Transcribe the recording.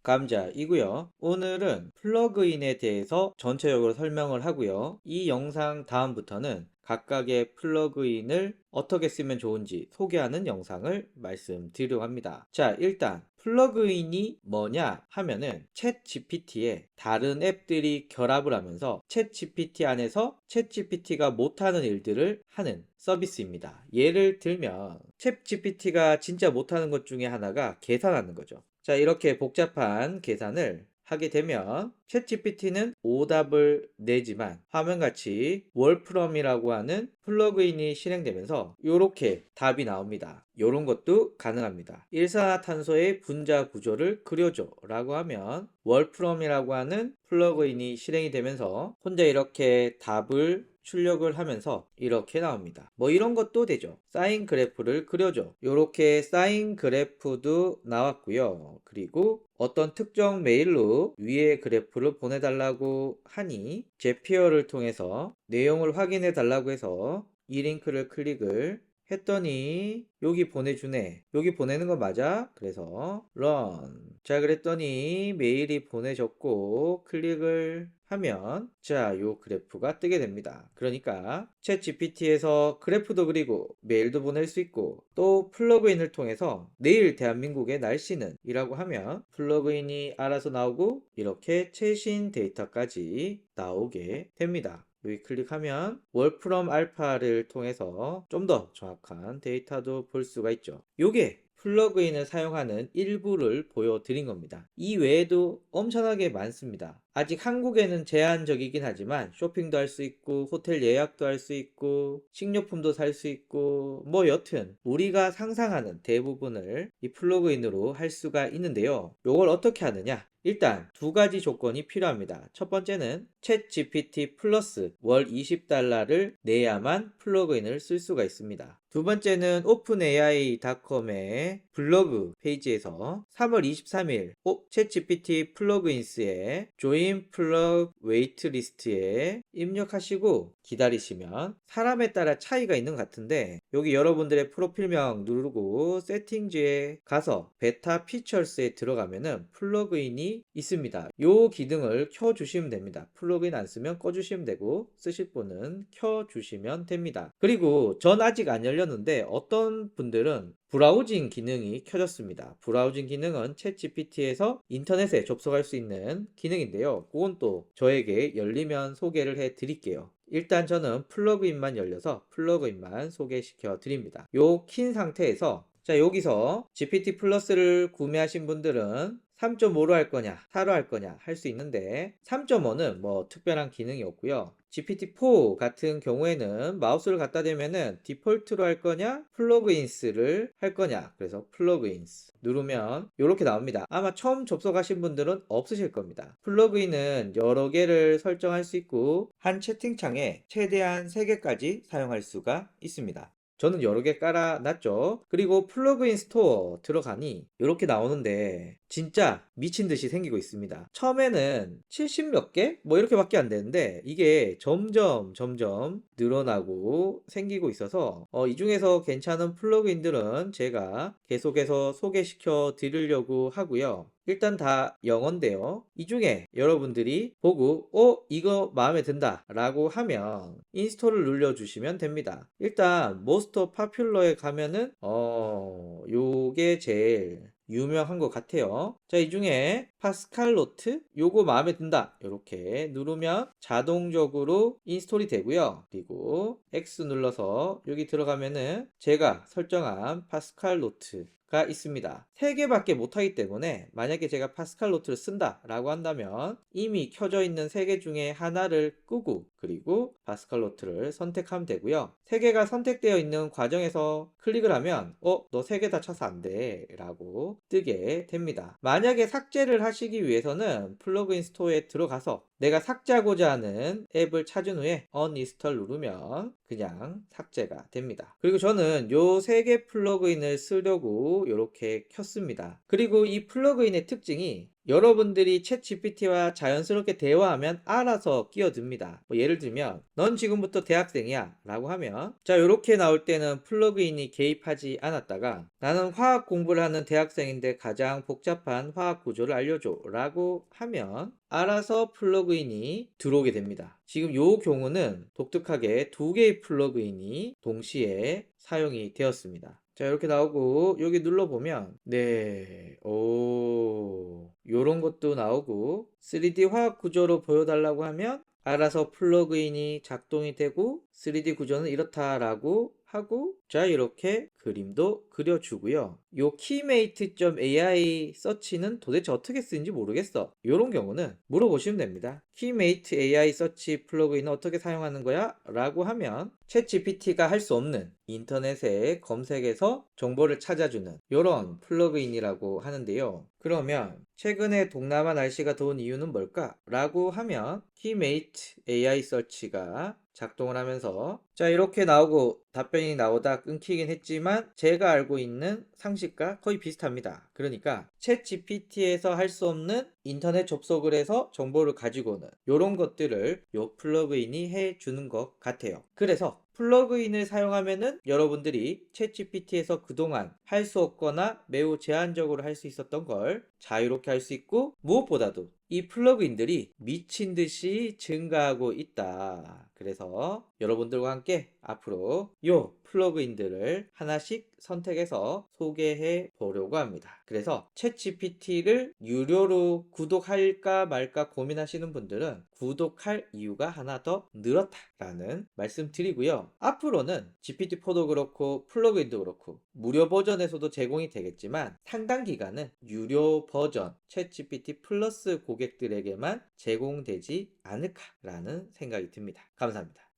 감자이고요. 오늘은 플러그인에 대해서 전체적으로 설명을 하고요. 이 영상 다음부터는 각각의 플러그인을 어떻게 쓰면 좋은지 소개하는 영상을 말씀드리려고 합니다. 자, 일단 플러그인이 뭐냐 하면은 챗 GPT에 다른 앱들이 결합을 하면서 챗 GPT 안에서 챗 GPT가 못하는 일들을 하는 서비스입니다. 예를 들면 챗 GPT가 진짜 못하는 것 중에 하나가 계산하는 거죠. 자, 이렇게 복잡한 계산을 하게 되면 챗GPT는 오답을 내지만 화면같이 월프롬이라고 하는 플러그인이 실행되면서 이렇게 답이 나옵니다. 이런 것도 가능합니다. 일산화탄소의 분자 구조를 그려줘 라고 하면 월프롬이라고 하는 플러그인이 실행이 되면서 혼자 이렇게 답을 출력을 하면서 이렇게 나옵니다. 뭐 이런 것도 되죠. 사인 그래프를 그려줘. 이렇게 사인 그래프도 나왔고요. 그리고 어떤 특정 메일로 위에 그래프를 보내달라고 하니 제피어를 통해서 내용을 확인해 달라고 해서 이 링크를 클릭을 했더니 여기 보내주네. 여기 보내는 거 맞아? 그래서 run. 자, 그랬더니 메일이 보내졌고 클릭을 하면 자, 요 그래프가 뜨게 됩니다. 그러니까 챗 GPT에서 그래프도 그리고 메일도 보낼 수 있고 또 플러그인을 통해서 내일 대한민국의 날씨는 이라고 하면 플러그인이 알아서 나오고 이렇게 최신 데이터까지 나오게 됩니다. 여기 클릭하면 월프롬 알파를 통해서 좀 더 정확한 데이터도 볼 수가 있죠. 요게 플러그인을 사용하는 일부를 보여드린 겁니다. 이 외에도 엄청나게 많습니다. 아직 한국에는 제한적이긴 하지만 쇼핑도 할 수 있고 호텔 예약도 할 수 있고 식료품도 살 수 있고 뭐 여튼 우리가 상상하는 대부분을 이 플러그인으로 할 수가 있는데요. 요걸 어떻게 하느냐? 일단 두 가지 조건이 필요합니다. 첫 번째는 챗 GPT 플러스 월 20달러를 내야만 플러그인을 쓸 수가 있습니다. 두 번째는 오픈AI.com의 블로그 페이지에서 3월 23일 챗 GPT 플러그인스에 조인 플러그 웨이트리스트에 입력하시고 기다리시면 사람에 따라 차이가 있는 것 같은데 여기 여러분들의 프로필명 누르고 세팅지에 가서 베타 피처스에 들어가면은 플러그인이 있습니다. 요 기능을 켜주시면 됩니다. 플러그인 안 쓰면 꺼주시면 되고 쓰실 분은 켜주시면 됩니다. 그리고 전 아직 안 열렸는데 어떤 분들은 브라우징 기능이 켜졌습니다. 브라우징 기능은 챗 GPT에서 인터넷에 접속할 수 있는 기능인데요. 그건 또 저에게 열리면 소개를 해 드릴게요. 일단 저는 플러그인만 열려서 플러그인만 소개시켜 드립니다. 요 킨 상태에서 자, 여기서 GPT 플러스를 구매하신 분들은 3.5로 할 거냐 4로 할 거냐 할 수 있는데 3.5는 뭐 특별한 기능이 없고요. GPT-4 같은 경우에는 마우스를 갖다 대면은 디폴트로 할 거냐 플러그인스를 할 거냐 그래서 플러그인스 누르면 이렇게 나옵니다. 아마 처음 접속하신 분들은 없으실 겁니다. 플러그인은 여러 개를 설정할 수 있고 한 채팅창에 최대한 3개까지 사용할 수가 있습니다. 저는 여러 개 깔아놨죠. 그리고 플러그인 스토어 들어가니 이렇게 나오는데 진짜 미친 듯이 생기고 있습니다. 처음에는 70 몇 개? 뭐 이렇게밖에 안 되는데 이게 점점 늘어나고 생기고 있어서 이 중에서 괜찮은 플러그인들은 제가 계속해서 소개시켜 드리려고 하고요. 일단 다 영어인데요. 이 중에 여러분들이 보고 이거 마음에 든다 라고 하면 인스톨을 눌러주시면 됩니다. 일단 most popular에 가면은 요게 제일 유명한 것 같아요. 자, 이 중에 파스칼노트 요거 마음에 든다 이렇게 누르면 자동적으로 인스톨이 되고요. 그리고 X 눌러서 여기 들어가면은 제가 설정한 파스칼노트 가 있습니다. 3개밖에 못하기 때문에 만약에 제가 파스칼 노트를 쓴다 라고 한다면 이미 켜져 있는 3개 중에 하나를 끄고 그리고 파스칼 노트를 선택하면 되고요. 3개가 선택되어 있는 과정에서 클릭을 하면 너 3개 다 쳐서 안 돼 라고 뜨게 됩니다. 만약에 삭제를 하시기 위해서는 플러그인 스토어에 들어가서 내가 삭제하고자 하는 앱을 찾은 후에 uninstall 누르면 그냥 삭제가 됩니다. 그리고 저는 요 3개 플러그인을 쓰려고 하고 이렇게 켰습니다. 그리고 이 플러그인의 특징이 여러분들이 챗 GPT와 자연스럽게 대화하면 알아서 끼어듭니다. 뭐 예를 들면 넌 지금부터 대학생이야 라고 하면 자 이렇게 나올 때는 플러그인이 개입하지 않았다가 나는 화학 공부를 하는 대학생인데 가장 복잡한 화학 구조를 알려줘 라고 하면 알아서 플러그인이 들어오게 됩니다. 지금 이 경우는 독특하게 두 개의 플러그인이 동시에 사용이 되었습니다. 자 이렇게 나오고 여기 눌러보면 네, 요런 것도 나오고 3D 화학 구조로 보여달라고 하면 알아서 플러그인이 작동이 되고 3D 구조는 이렇다라고 하고 자 이렇게 그림도 그려주고요. 요 키메이트.ai 서치는 도대체 어떻게 쓰는지 모르겠어. 이런 경우는 물어보시면 됩니다. 키메이트 AI 서치 플러그인은 어떻게 사용하는 거야? 라고 하면 챗 GPT가 할 수 없는 인터넷에 검색해서 정보를 찾아주는 이런 플러그인이라고 하는데요. 그러면 최근에 동남아 날씨가 더운 이유는 뭘까? 라고 하면 키메이트 AI 서치가 작동을 하면서 자 이렇게 나오고 답변이 나오다 끊기긴 했지만 제가 알고 있는 상식과 거의 비슷합니다. 그러니까 챗 GPT에서 할 수 없는 인터넷 접속을 해서 정보를 가지고 오는 이런 것들을 요 플러그인이 해주는 것 같아요. 그래서 플러그인을 사용하면은 여러분들이 챗 GPT에서 그동안 할 수 없거나 매우 제한적으로 할 수 있었던 걸 자유롭게 할 수 있고 무엇보다도 이 플러그인들이 미친 듯이 증가하고 있다. 그래서 여러분들과 함께 앞으로 요 플러그인들을 하나씩 선택해서 소개해 보려고 합니다. 그래서 챗 GPT를 유료로 구독할까 말까 고민하시는 분들은 구독할 이유가 하나 더 늘었다라는 말씀 드리고요. 앞으로는 GPT-4도 그렇고 플러그인도 그렇고 무료 버전에서도 제공이 되겠지만 상당 기간은 유료 버전 챗 GPT 플러스 고객들에게만 제공되지 않을까라는 생각이 듭니다. 감사합니다.